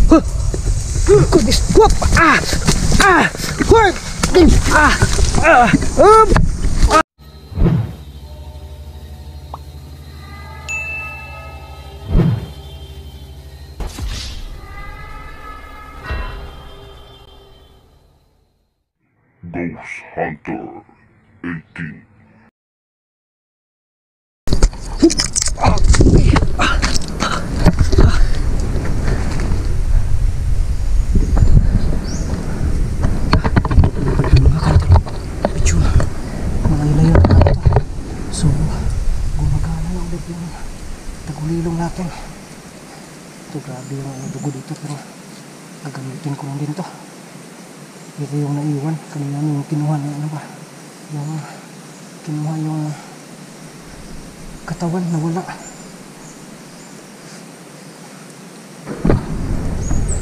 Huh. Goodness. Whoop. Ah. Ah. Whoop. Ah. Ah. Ghost Hunter 18. Tagulilong natin. Ito grabe yung dugo dito, pero gagamitin ko lang din to. Ito yung naiwan kanina, yung kinuha na ano ba, yung kinuha yung katawan na wala.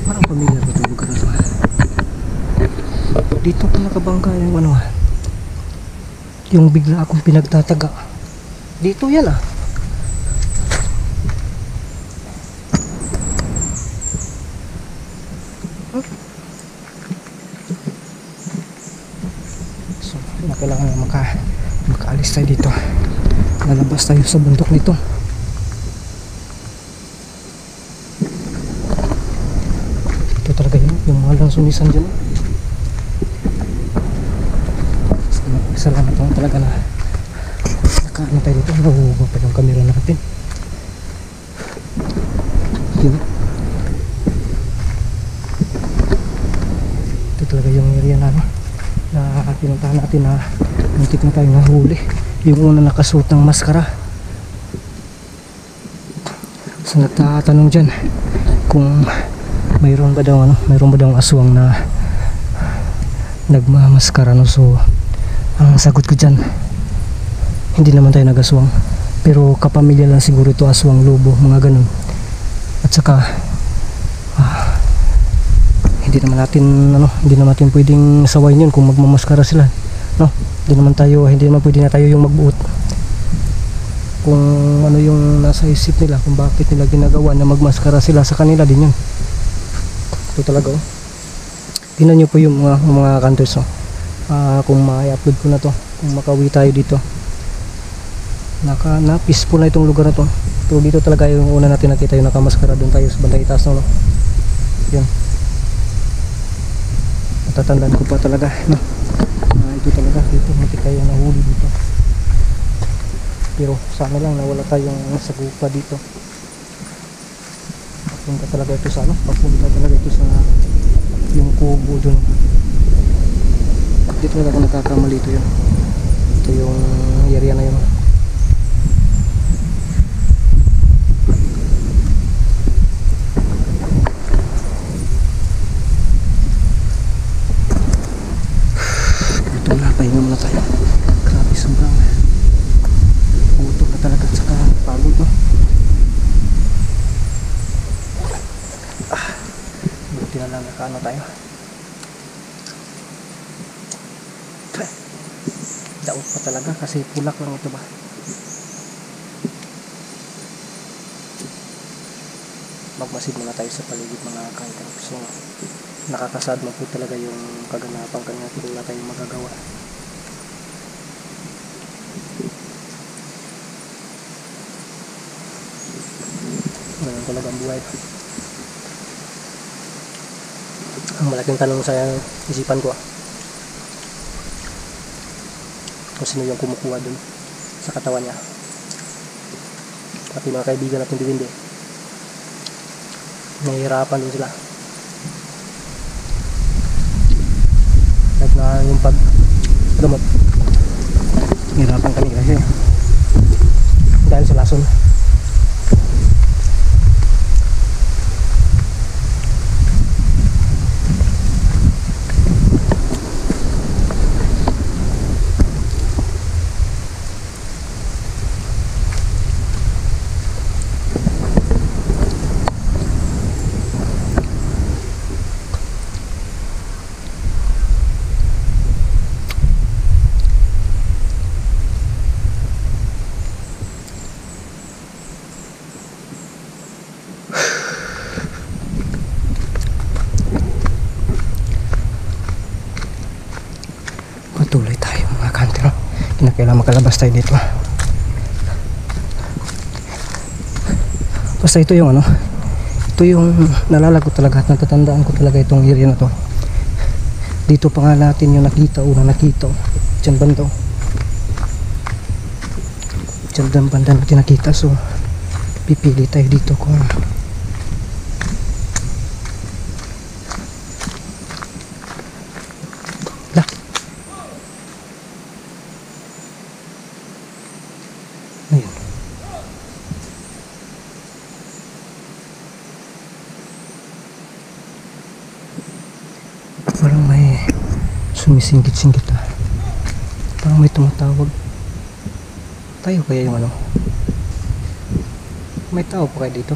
Parang pamilyar ba ito lugar na ito? Dito ko nakabangga yung ano, yung bigla akong pinagtataga. Dito yan ah. So, kailangan na makaalis tayo dito. Lalabas tayo sa bundok nito. Ito talaga yung mga lang sumisan dyan. Salamat lang talaga na nakaano tayo dito. Nahuhuga pa yung camera natin. Yun. Ito talaga yung area na pinuntahan natin na muntik na tayo nahuli. Yung una nakasuot ng maskara. So nagtatanong dyan kung mayroon ba daw aswang na nagmamaskara, no? So ang sagot ko dyan, hindi naman tayo nagaswang, pero kapamilya lang siguro ito, aswang, lobo, mga ganun. At saka hindi naman natin pwedeng sawayin yun kung magmamaskara sila, no? Hindi naman pwede na tayo yung magbuot kung ano yung nasa isip nila, kung bakit nila ginagawa na magmaskara sila. Sa kanila din yun. Ito talaga, oh. Tingnan nyo po yung mga counters, oh. Kung ma-upload ko na to, kung makauwi tayo dito, na-peaceful na itong lugar na to. Pero dito talaga yung una natin nakita yung nakamaskara. Doon tayo sa bandang itaas, no? Yun, natatandaan ko pa talaga, no? Ito talaga, dito hindi kayo nahuli dito. Pero sana lang nawala tayong sagupa dito. Papunta talaga ito sa yung kubo dun. Dito talaga ako nagkakamali. Ito yun, ito yung area na yun. Ito na, pahinga muna tayo. Grabe, sobrang utol na talaga at saka pagod, no? Buti na lang nakaano tayo. Daot pa talaga kasi pulak lang ito ba. Magmasid muna tayo sa paligid, mga kaitan. So nakakasad mo po talaga yung kaganapan kanya, kung wala tayong magagawa. Ganun talaga ang buhay. Ang malaking tanong sa isipan ko, kung sino yung kumukuha dun sa katawan niya. Pati mga kaibigan natin hindi nahihirapan din sila. Kahit na yung paggamot, nahihirapan kami kasi dahil sa lason. kailangan makalabas tayo dito. Basta ito yung ano, ito yung nalalago talaga at natatandaan ko talaga itong area na to. Dito pa nga natin yung nakita, unang nakita. Diyan banda. Diyan banda natin nakita. So pipili tayo dito kung lah. Ayun. Parang may sumisingkit-singkit ah. Parang may tumatawag. Tayo kaya yung ano? May tao pa kayo dito?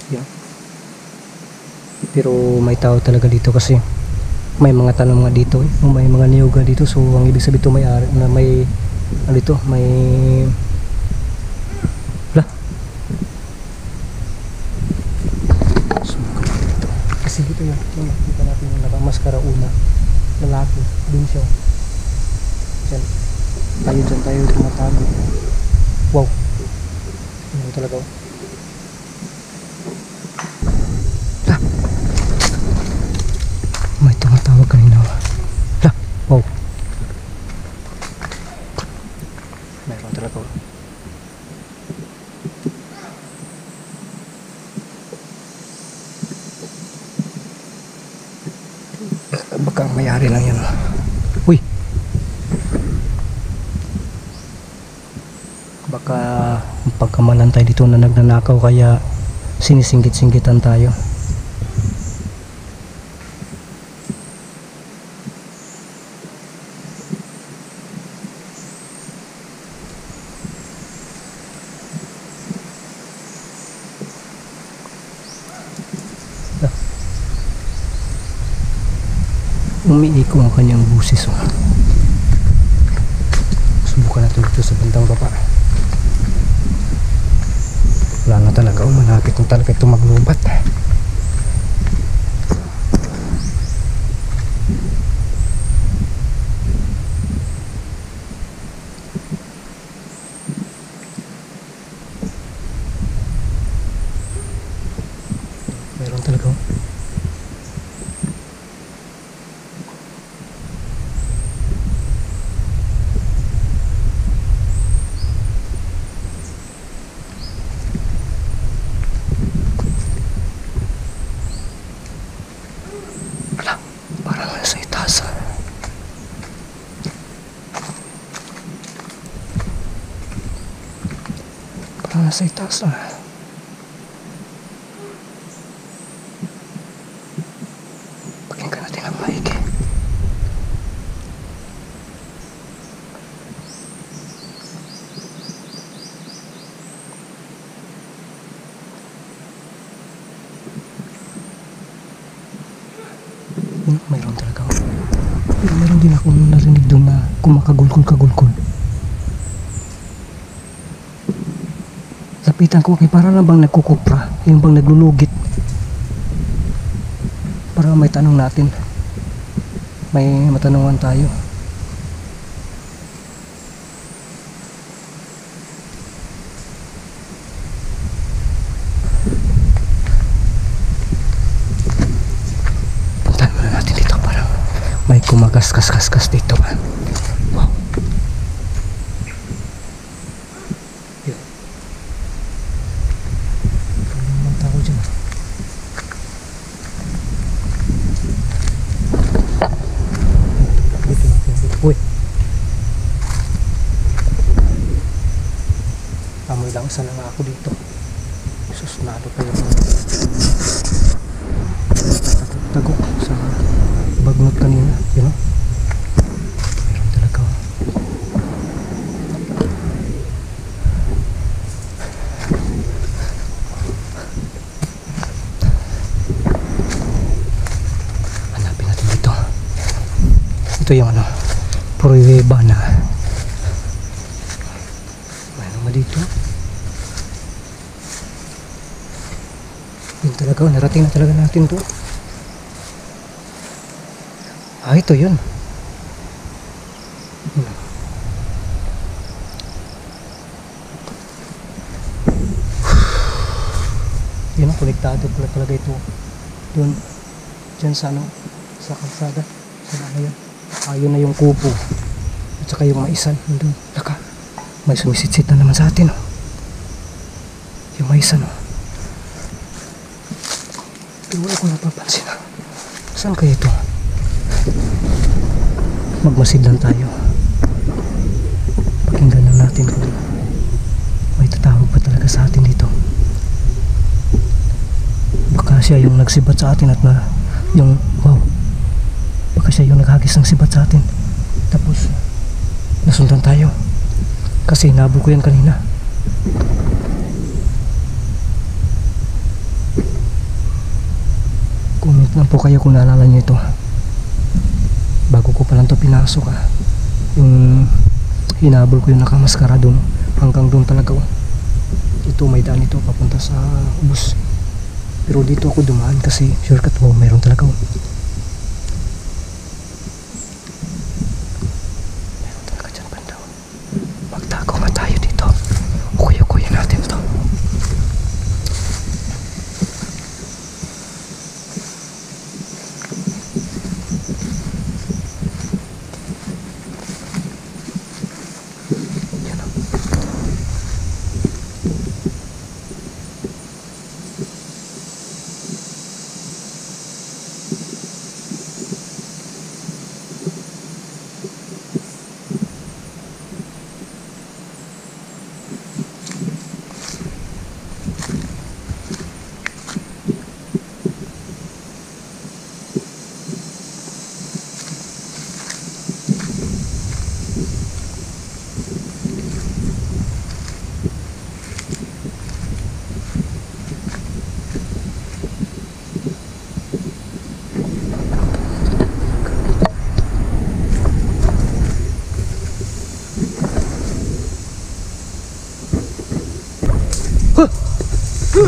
Yeah. Pero may tao talaga dito kasi may mga tanong nga dito eh. May mga niyuga dito. So ang ibig sabihin ito may na may ano dito, may lah. Kasi dito yung nakita natin yung nakamaskara una, lalaki din siya. Dyan tayo tumatago. Wow, ano talaga lah, may tumatawag kanina lah. Wow, meron talaga. Baka ang may-ari lang yan. Uy, baka pagkamalan tayo dito na nagnanakaw kaya sinisingkit-singkitan tayo. Umiiko ang kanyang busis. Subukan natin dito sa bandang baba. Wala na talaga, malapit na talaga ito maglubat. Meron talaga. Parang nasa itaas. Parang nasa itaas ah. Pakinggan natin ang maigi. Mayroon talaga. Pero meron din akong narinig doon na kumakagulkol-kagulkol. Lapitan ko kay para na bang nagkukupra, yung bang naglulugit. Para may tanong natin. May matanungan tayo. May kumagas-kas-kas dito ba? Wow. Yun. Ano naman tao dyan? Dito natin dito. Uy. Amoy lang isa na nga ako dito. Susunado pa yung tagok sa bagnot kanina, you know? Meron talaga. Hanapin natin dito. Ito yung ano, prueba na. Meron ba dito? Yun talaga, narating na talaga natin to. Ah, ito yun. Yun ang konektado pala talaga ito. Doon, dyan sa ano, sa kalsada. Sa bayan. Ayun na yung kubo. At saka yung maisan. Doon, laka. May sumisit-sit na naman sa atin. Oh. Yung maisan. Oh. Pero wala ko napapansin. Saan kaya ito? Magmasid lang tayo. Pakinggan lang natin kung may tatawag pa talaga sa atin dito. Baka siya yung nagsibat sa atin at na yung wow, baka siya yung naghagis ng sibat sa atin tapos nasundan tayo kasi hinabol ko yan kanina. Comment lang po kayo kung naalala nyo ito bago ko pa lang ito pinasok yung hinabol ko yung nakamaskara doon hanggang doon talaga. Ito may daan ito papunta sa ubos. Pero dito ako dumaan kasi shortcut. Wow, mayroon talaga. Mayroon talaga dyan banda. Magtago nga tayo dito. Kuya-kuya natin ito. Yan o.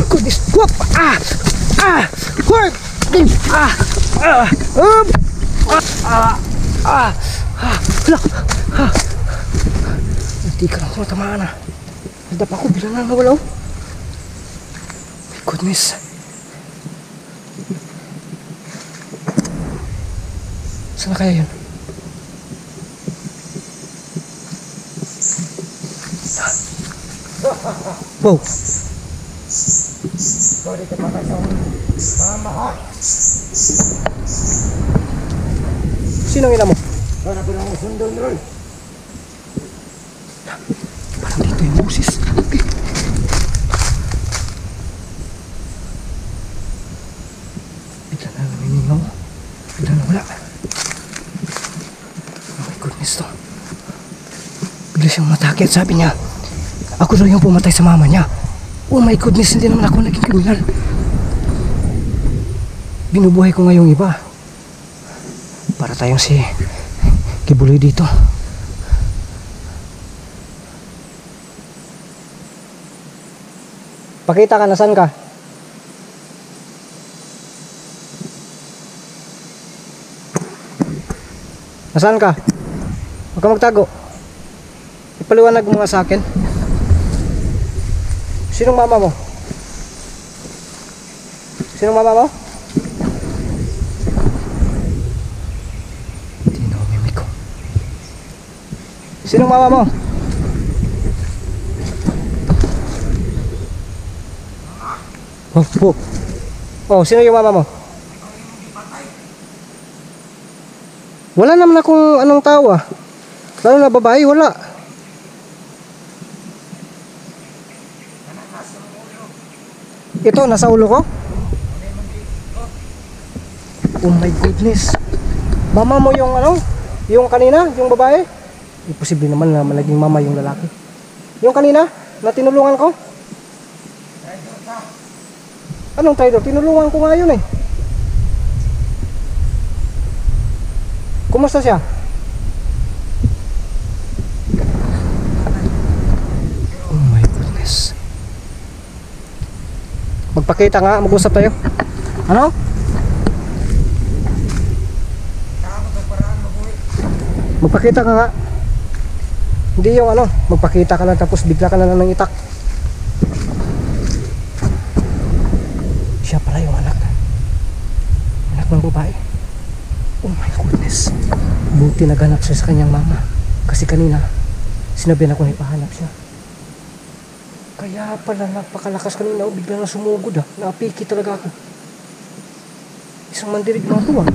Goodness, whoop, whoop, hindi ka lang matamaan na. Nadapa ko bilang na nawalaw. My goodness. Saan na kaya yun? Wow. Sorry ka pa kayo. Mama. Sino ang ina mo? Para ko lang sundon ron. Parang dito yung busis. Bigla na naminingaw. Bigla na wala. Oh my goodness to. Bigla siyang matake at sabi niya, ako daw yung pumatay sa mama niya. Oh my goodness, hindi naman ako naging kriminal. Binubuhay ko ngayong iba. Para tayong si Kibuloy dito. Pakita ka, nasaan ka? Nasaan ka? Huwag ka magtago. Ipaliwanag mo nga sa akin. Sinong mama mo? Sinong mama mo? Hindi na umimik ko. Sinong mama mo? Oh, sino yung mama mo? Wala naman akong anong tao ah. Lalo na babae, wala. Ito, nasa ulo ko? Oh my goodness. Mama mo yung ano? Yung kanina? Yung babae? Imposible naman na malaging mama yung lalaki. Yung kanina? Na tinulungan ko? Anong traitor? Tinulungan ko nga yun eh. Kumusta siya? Oh my goodness. Magpakita nga, mag-usap tayo. Ano? Magpakita ka nga. Hindi yung ano, magpakita ka lang tapos bigla ka na lang ng itak. anak ng babae. Oh my goodness. Buti naganap siya sa kanyang mama. Kasi kanina, sinabihan ako na ipahanap siya. Kaya pala napakalakas kanina. Bigla na sumugod ah. Naapiki talaga ako. Isang mandirig mga tuwa.